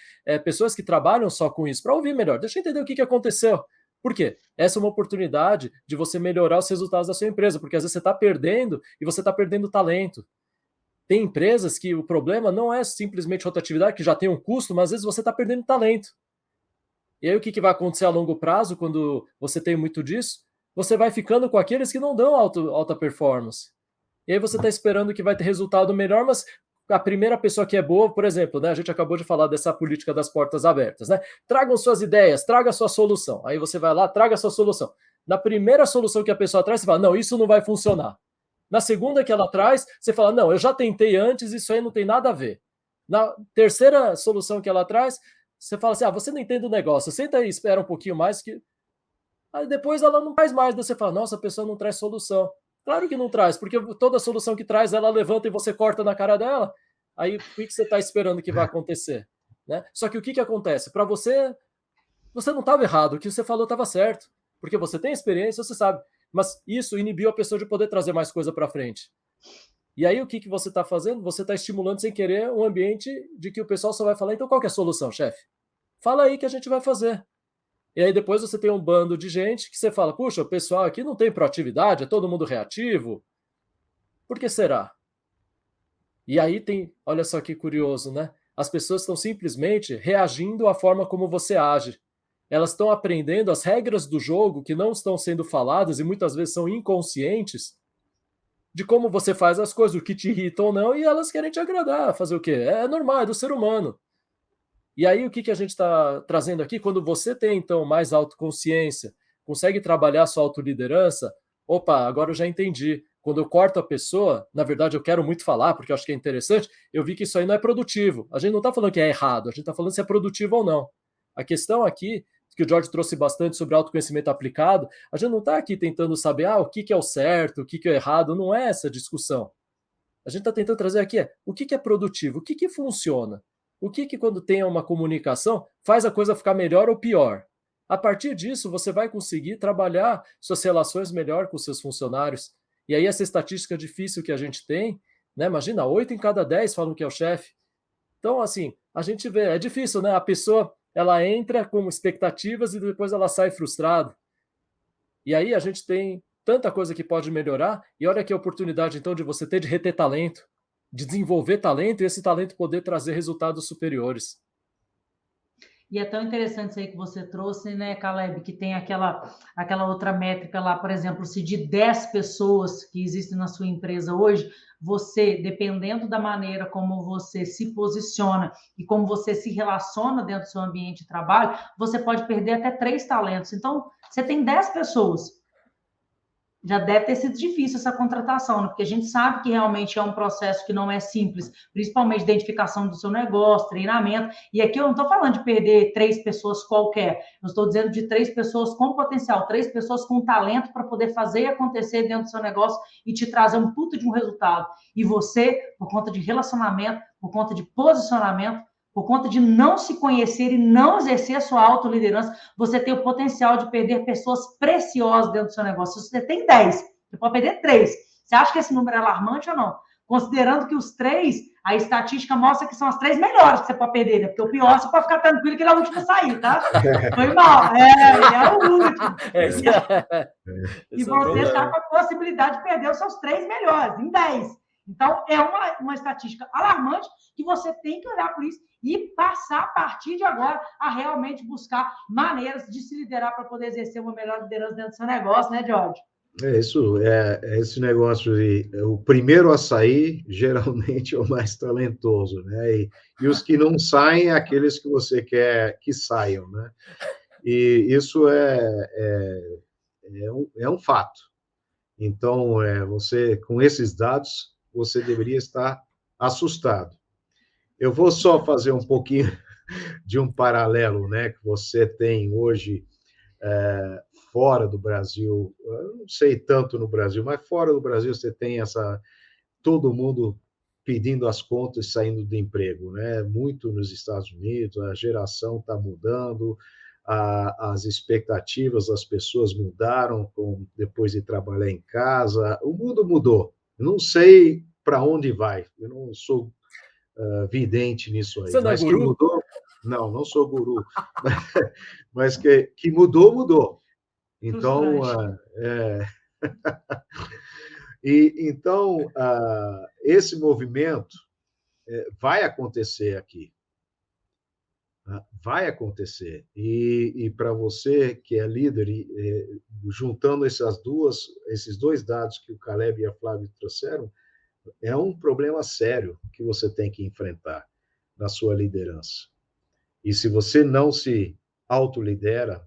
pessoas que trabalham só com isso, para ouvir melhor. Deixa eu entender o que aconteceu. Por quê? Essa é uma oportunidade de você melhorar os resultados da sua empresa, porque às vezes você está perdendo e você está perdendo talento. Tem empresas que o problema não é simplesmente rotatividade, que já tem um custo, mas às vezes você está perdendo talento. E aí o que vai acontecer a longo prazo, quando você tem muito disso? Você vai ficando com aqueles que não dão alta performance. E aí você está esperando que vai ter resultado melhor, mas a primeira pessoa que é boa, por exemplo, né, a gente acabou de falar dessa política das portas abertas, né? Tragam suas ideias, traga a sua solução. Aí você vai lá, traga a sua solução. Na primeira solução que a pessoa traz, você fala, não, isso não vai funcionar. Na segunda que ela traz, você fala, não, eu já tentei antes, isso aí não tem nada a ver. Na terceira solução que ela traz, você fala assim, você não entende o negócio, senta aí, espera um pouquinho mais, que aí depois ela não faz mais, daí você fala, nossa, a pessoa não traz solução. Claro que não traz, porque toda solução que traz, ela levanta e você corta na cara dela. Aí o que você está esperando que vai acontecer? Né? Só que o que acontece? Para você não estava errado, o que você falou estava certo, porque você tem experiência, você sabe. Mas isso inibiu a pessoa de poder trazer mais coisa para frente. E aí o que você está fazendo? Você está estimulando sem querer um ambiente de que o pessoal só vai falar, então qual que é a solução, chefe? Fala aí que a gente vai fazer. E aí depois você tem um bando de gente que você fala, puxa, o pessoal aqui não tem proatividade, é todo mundo reativo. Por que será? E aí tem, olha só que curioso, né? As pessoas estão simplesmente reagindo à forma como você age. Elas estão aprendendo as regras do jogo que não estão sendo faladas e muitas vezes são inconscientes de como você faz as coisas, o que te irrita ou não, e elas querem te agradar. Fazer o quê? É normal, é do ser humano. E aí o que a gente está trazendo aqui? Quando você tem, então, mais autoconsciência, consegue trabalhar a sua autoliderança, opa, agora eu já entendi. quando eu corto a pessoa, na verdade eu quero muito falar, porque eu acho que é interessante, eu vi que isso aí não é produtivo. A gente não está falando que é errado, a gente está falando se é produtivo ou não. A questão aqui, que o George trouxe bastante sobre autoconhecimento aplicado, a gente não está aqui tentando saber o que é o certo, o que é o errado, não é essa discussão. A gente está tentando trazer aqui o que é produtivo, o que funciona, o que quando tem uma comunicação faz a coisa ficar melhor ou pior. A partir disso, você vai conseguir trabalhar suas relações melhor com seus funcionários. E aí essa estatística difícil que a gente tem, né? Imagina, 8 em cada 10 falam que é o chefe. Então, assim, a gente vê, é difícil, né? A pessoa, ela entra com expectativas e depois ela sai frustrada. E aí a gente tem tanta coisa que pode melhorar, e olha que oportunidade, então, de você ter de reter talento, de desenvolver talento, e esse talento poder trazer resultados superiores. E é tão interessante isso aí que você trouxe, né, Caleb, que tem aquela outra métrica lá, por exemplo, se de 10 pessoas que existem na sua empresa hoje, você, dependendo da maneira como você se posiciona e como você se relaciona dentro do seu ambiente de trabalho, você pode perder até 3 talentos. Então, você tem 10 pessoas. Já deve ter sido difícil essa contratação, né? Porque a gente sabe que realmente é um processo que não é simples, principalmente identificação do seu negócio, treinamento. E aqui eu não estou falando de perder 3 pessoas qualquer, eu estou dizendo de 3 pessoas com potencial, 3 pessoas com talento para poder fazer acontecer dentro do seu negócio e te trazer um puto de um resultado. E você, por conta de relacionamento, por conta de posicionamento, por conta de não se conhecer e não exercer a sua autoliderança, você tem o potencial de perder pessoas preciosas dentro do seu negócio. Se você tem 10, você pode perder 3. Você acha que esse número é alarmante ou não? Considerando que os 3, a estatística mostra que são as 3 melhores que você pode perder, né? Porque o pior, você pode ficar tranquilo que ele é o último a sair, tá? Foi mal. Ele é o último. E você está com a possibilidade de perder os seus 3 melhores, em 10. Então, é uma estatística alarmante que você tem que olhar por isso e passar, a partir de agora, a realmente buscar maneiras de se liderar para poder exercer uma melhor liderança dentro do seu negócio, né, George? Esse negócio de o primeiro a sair, geralmente é o mais talentoso, né? E os que não saem, é aqueles que você quer que saiam, né? E isso é um fato. Então, você, com esses dados, você deveria estar assustado. Eu vou só fazer um pouquinho de um paralelo, né, que você tem hoje fora do Brasil, eu não sei tanto no Brasil, mas fora do Brasil você tem todo mundo pedindo as contas e saindo do emprego, né? Muito nos Estados Unidos, a geração está mudando, as expectativas das pessoas mudaram depois de trabalhar em casa, o mundo mudou. Eu não sei para onde vai, eu não sou vidente nisso aí. Você não é guru? Que mudou, não sou guru, mas que mudou. Então, então esse movimento vai acontecer aqui. Vai acontecer. E para você que é líder, juntando esses dois dados que o Caleb e a Flávia trouxeram, é um problema sério que você tem que enfrentar na sua liderança. E se você não se autolidera,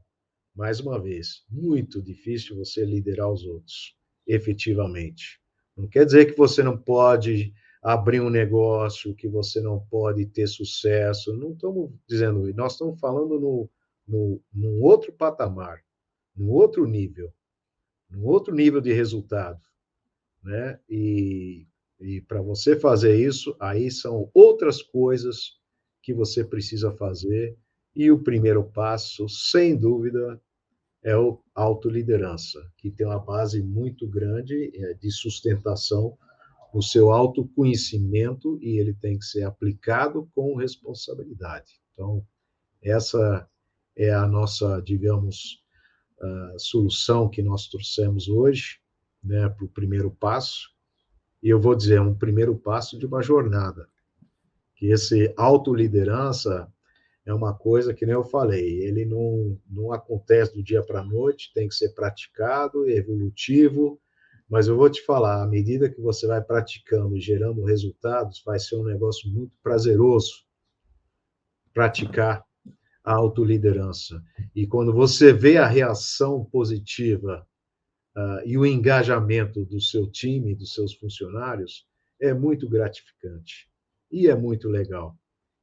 mais uma vez, muito difícil você liderar os outros, efetivamente. Não quer dizer que você não pode abrir um negócio, que você não pode ter sucesso. Não estamos dizendo isso. Nós estamos falando num outro patamar, num outro nível de resultado, né? E para você fazer isso, aí são outras coisas que você precisa fazer. E o primeiro passo, sem dúvida, é a autoliderança, que tem uma base muito grande de sustentação no seu autoconhecimento e ele tem que ser aplicado com responsabilidade. Então, essa é a nossa, digamos, solução que nós trouxemos hoje, né, para o primeiro passo. E eu vou dizer, um primeiro passo de uma jornada, que esse autoliderança é uma coisa que nem eu falei, ele não acontece do dia para a noite, tem que ser praticado, evolutivo, mas eu vou te falar, à medida que você vai praticando e gerando resultados, vai ser um negócio muito prazeroso praticar a autoliderança. E quando você vê a reação positiva e o engajamento do seu time, dos seus funcionários, é muito gratificante e é muito legal.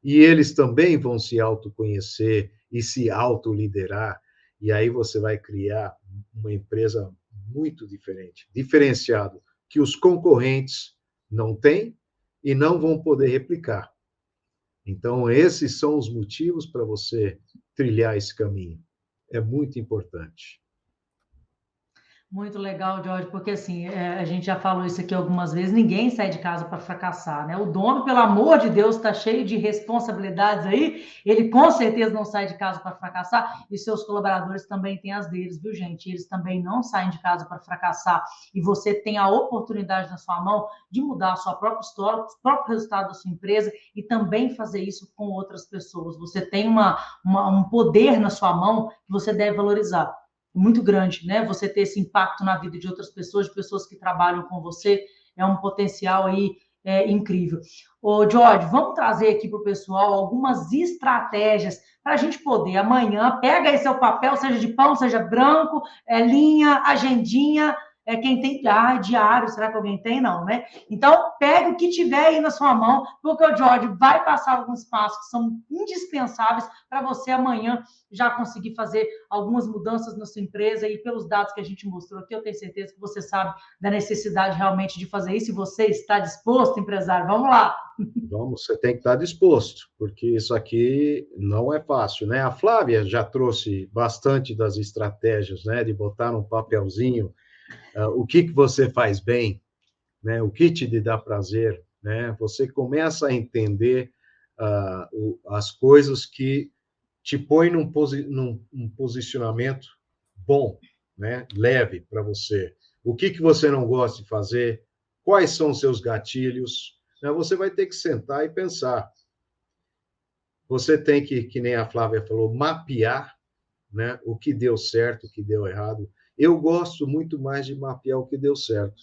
E eles também vão se autoconhecer e se autoliderar, e aí você vai criar uma empresa muito diferente, diferenciado, que os concorrentes não têm e não vão poder replicar. Então, esses são os motivos para você trilhar esse caminho. É muito importante. Muito legal, Jorge, porque assim, a gente já falou isso aqui algumas vezes, ninguém sai de casa para fracassar, né? O dono, pelo amor de Deus, está cheio de responsabilidades aí, ele com certeza não sai de casa para fracassar, e seus colaboradores também têm as deles, viu, gente? Eles também não saem de casa para fracassar, e você tem a oportunidade na sua mão de mudar a sua própria história, o próprio resultado da sua empresa, e também fazer isso com outras pessoas. Você tem um poder na sua mão que você deve valorizar. Muito grande, né? Você ter esse impacto na vida de outras pessoas, de pessoas que trabalham com você, é um potencial aí incrível. Ô, Jorge, vamos trazer aqui para o pessoal algumas estratégias para a gente poder amanhã, pega aí seu papel, seja de pão, seja branco, linha, agendinha, quem tem diário, será que alguém tem? Não, né? Então, pegue o que tiver aí na sua mão, porque o Jorge vai passar alguns passos que são indispensáveis para você amanhã já conseguir fazer algumas mudanças na sua empresa, e pelos dados que a gente mostrou aqui, eu tenho certeza que você sabe da necessidade realmente de fazer isso, e você está disposto, empresário? Vamos lá! Vamos, você tem que estar disposto, porque isso aqui não é fácil, né? A Flávia já trouxe bastante das estratégias, né? De botar num papelzinho o que você faz bem, né? O que te dá prazer, né? Você começa a entender as coisas que te põem num posicionamento bom, né? Leve para você. O que você não gosta de fazer? Quais são os seus gatilhos? Né? Você vai ter que sentar e pensar. Você tem que nem a Flávia falou, mapear, né? O que deu certo, o que deu errado. Eu gosto muito mais de mapear o que deu certo.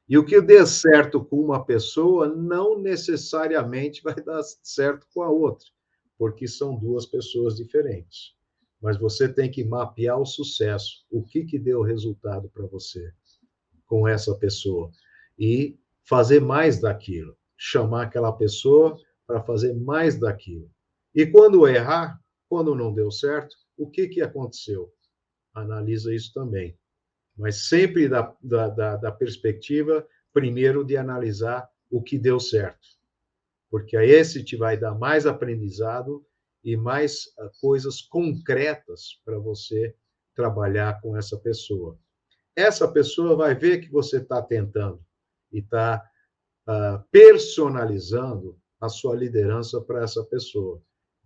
E o que deu certo com uma pessoa não necessariamente vai dar certo com a outra, porque são duas pessoas diferentes. Mas você tem que mapear o sucesso, o que deu resultado para você com essa pessoa, e fazer mais daquilo, chamar aquela pessoa para fazer mais daquilo. E quando errar, quando não deu certo, o que aconteceu? Analisa isso também. Mas sempre da perspectiva, primeiro, de analisar o que deu certo. Porque aí esse te vai dar mais aprendizado e mais coisas concretas para você trabalhar com essa pessoa. Essa pessoa vai ver que você está tentando e está personalizando a sua liderança para essa pessoa.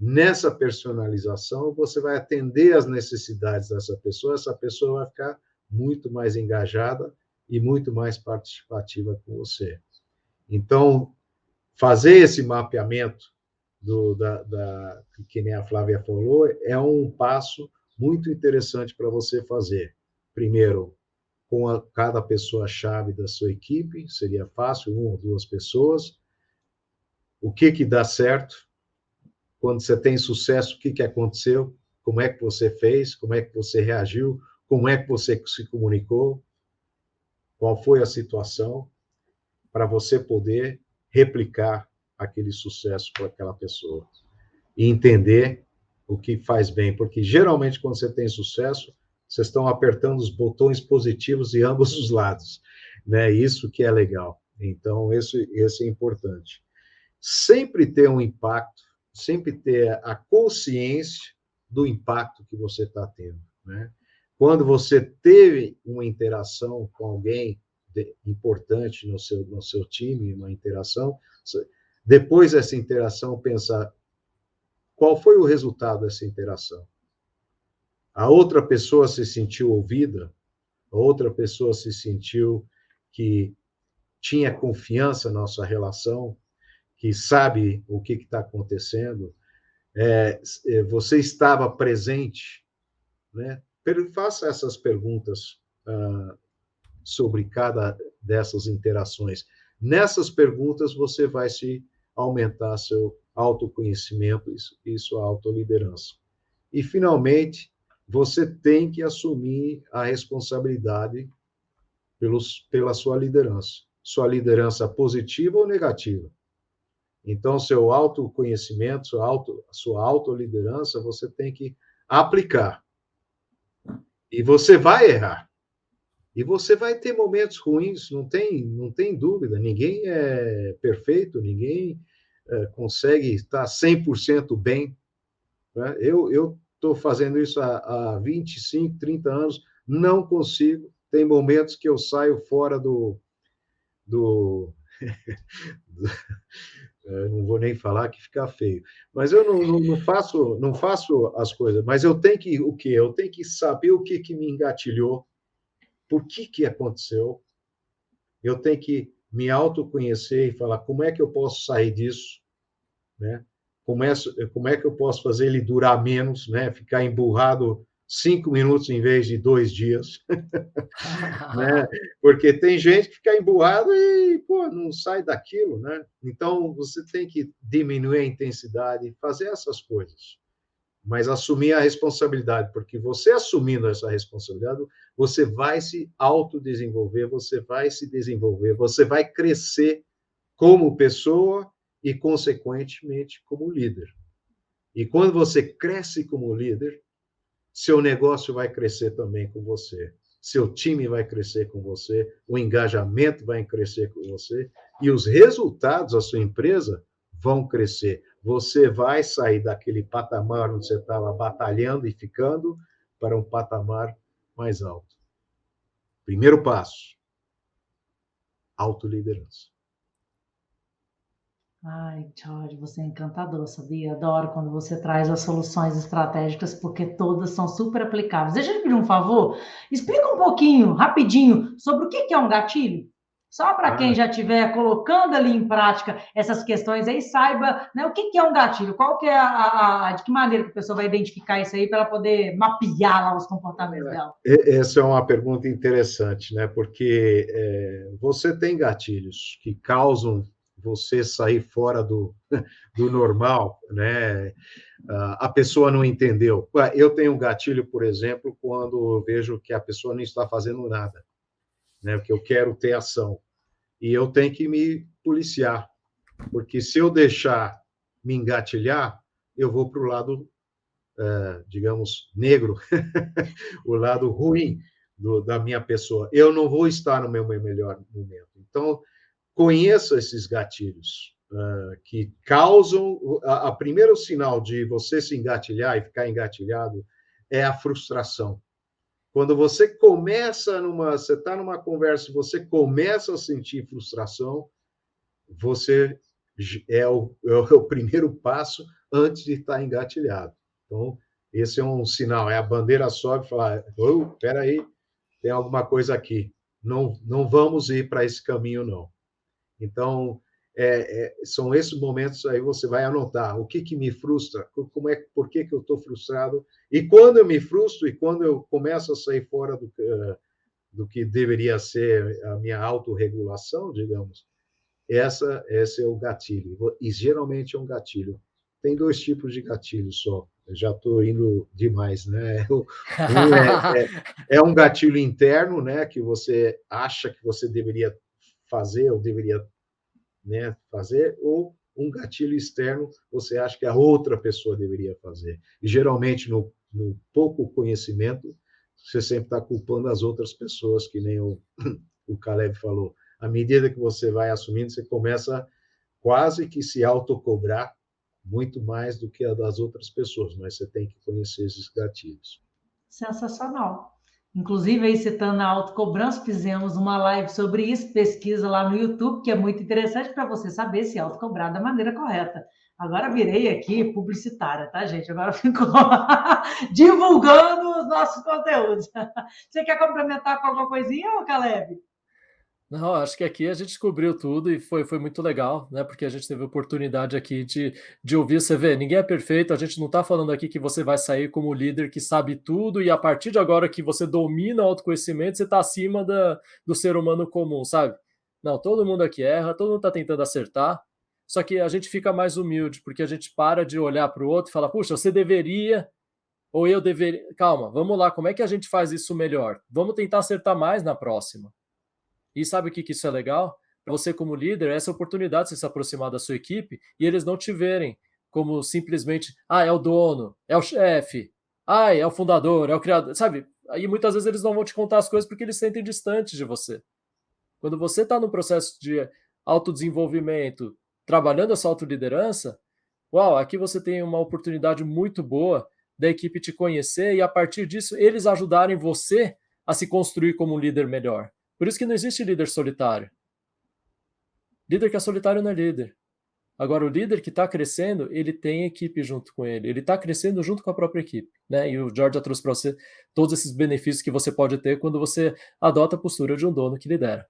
Nessa personalização, você vai atender às necessidades dessa pessoa, essa pessoa vai ficar muito mais engajada e muito mais participativa com você. Então, fazer esse mapeamento que nem a Flávia falou, é um passo muito interessante para você fazer. Primeiro, com cada pessoa-chave da sua equipe, seria fácil, uma ou duas pessoas. O que dá certo? Quando você tem sucesso, o que aconteceu? Como é que você fez? Como é que você reagiu? Como é que você se comunicou? Qual foi a situação? Para você poder replicar aquele sucesso para aquela pessoa. E entender o que faz bem. Porque, geralmente, quando você tem sucesso, vocês estão apertando os botões positivos de ambos os lados. Né? Isso que é legal. Então, esse é importante. Sempre ter um impacto, sempre ter a consciência do impacto que você está tendo. Né? Quando você teve uma interação com alguém importante no seu time, uma interação, depois dessa interação, pensar qual foi o resultado dessa interação. A outra pessoa se sentiu ouvida, a outra pessoa se sentiu que tinha confiança na nossa relação, que sabe o que está acontecendo, você estava presente, né? Faça essas perguntas sobre cada dessas interações. Nessas perguntas, você vai se aumentar seu autoconhecimento e sua autoliderança. E, finalmente, você tem que assumir a responsabilidade pela sua liderança positiva ou negativa. Então, seu autoconhecimento, sua autoliderança, você tem que aplicar. E você vai errar. E você vai ter momentos ruins, não tem dúvida. Ninguém é perfeito, ninguém consegue estar 100% bem. Né? Eu estou fazendo isso há 25, 30 anos, não consigo. Tem momentos que eu saio fora do não vou nem falar que fica feio, mas eu não faço as coisas, mas eu tenho que o quê? Eu tenho que saber o que me engatilhou, por que aconteceu, eu tenho que me autoconhecer e falar como é que eu posso sair disso, né? Como é que eu posso fazer ele durar menos, né? Ficar emburrado 5 minutos em vez de 2 dias, né? Porque tem gente que fica emburrado e, pô, não sai daquilo, né? Então, você tem que diminuir a intensidade, fazer essas coisas, mas assumir a responsabilidade, porque você assumindo essa responsabilidade, você vai se autodesenvolver, você vai se desenvolver, você vai crescer como pessoa e, consequentemente, como líder. E quando você cresce como líder, seu negócio vai crescer também com você, seu time vai crescer com você, o engajamento vai crescer com você e os resultados da sua empresa vão crescer. Você vai sair daquele patamar onde você estava batalhando e ficando para um patamar mais alto. Primeiro passo, autoliderança. Ai, Jorge, você é encantador, sabia? Adoro quando você traz as soluções estratégicas, porque todas são super aplicáveis. Deixa eu te pedir um favor, explica um pouquinho, rapidinho, sobre o que é um gatilho. Só para quem já estiver colocando ali em prática essas questões aí, saiba, né, o que é um gatilho, qual que é de que maneira que a pessoa vai identificar isso aí para ela poder mapear lá os comportamentos dela. Essa é uma pergunta interessante, né? Porque você tem gatilhos que causam você sair fora do normal, né? A pessoa não entendeu. Eu tenho um gatilho, por exemplo, quando eu vejo que a pessoa não está fazendo nada, né? Porque eu quero ter ação. E eu tenho que me policiar, porque se eu deixar me engatilhar, eu vou para o lado, digamos, negro, o lado ruim da minha pessoa. Eu não vou estar no meu melhor momento. Então, conheça esses gatilhos que causam. A primeiro sinal de você se engatilhar e ficar engatilhado é a frustração. Quando você você está numa conversa, você começa a sentir frustração, você é o primeiro passo antes de estar engatilhado. Então, esse é um sinal, a bandeira sobe e fala, espera aí, tem alguma coisa aqui, não vamos ir para esse caminho, não. Então, são esses momentos aí você vai anotar o que me frustra, por que eu estou frustrado, e quando eu me frustro e quando eu começo a sair fora do que deveria ser a minha autorregulação, digamos, esse é o gatilho, e geralmente é um gatilho. Tem 2 tipos de gatilho só, eu já estou indo demais, né? É um gatilho interno, né, que você acha que você deveria fazer ou deveria, né, fazer, ou um gatilho externo, você acha que a outra pessoa deveria fazer. E, geralmente, no pouco conhecimento, você sempre está culpando as outras pessoas, que nem o Caleb falou. À medida que você vai assumindo, você começa quase que se autocobrar muito mais do que a das outras pessoas, mas você tem que conhecer esses gatilhos. Sensacional. Inclusive, aí citando a autocobrança, fizemos uma live sobre isso, pesquisa lá no YouTube, que é muito interessante para você saber se autocobrar da maneira correta. Agora virei aqui publicitária, tá, gente? Agora fico divulgando os nossos conteúdos. Você quer complementar com alguma coisinha, Caleb? Não, acho que aqui a gente descobriu tudo e foi muito legal, né? Porque a gente teve a oportunidade aqui de ouvir. Você vê, ninguém é perfeito, a gente não está falando aqui que você vai sair como líder que sabe tudo e a partir de agora que você domina o autoconhecimento, você está acima do ser humano comum, sabe? Não, todo mundo aqui erra, todo mundo está tentando acertar, só que a gente fica mais humilde, porque a gente para de olhar para o outro e fala, puxa, você deveria. Ou eu deveria... Calma, vamos lá, como é que a gente faz isso melhor? Vamos tentar acertar mais na próxima. E sabe o que isso é legal? Para você como líder, essa oportunidade de você se aproximar da sua equipe e eles não te verem como simplesmente, é o dono, é o chefe, é o fundador, é o criador, sabe? Aí muitas vezes eles não vão te contar as coisas porque eles se sentem distantes de você. Quando você está no processo de autodesenvolvimento, trabalhando essa autoliderança, aqui você tem uma oportunidade muito boa da equipe te conhecer e, a partir disso, eles ajudarem você a se construir como um líder melhor. Por isso que não existe líder solitário. Líder que é solitário não é líder. Agora, o líder que está crescendo, ele tem equipe junto com ele. Ele está crescendo junto com a própria equipe. Né? E o George já trouxe para você todos esses benefícios que você pode ter quando você adota a postura de um dono que lidera.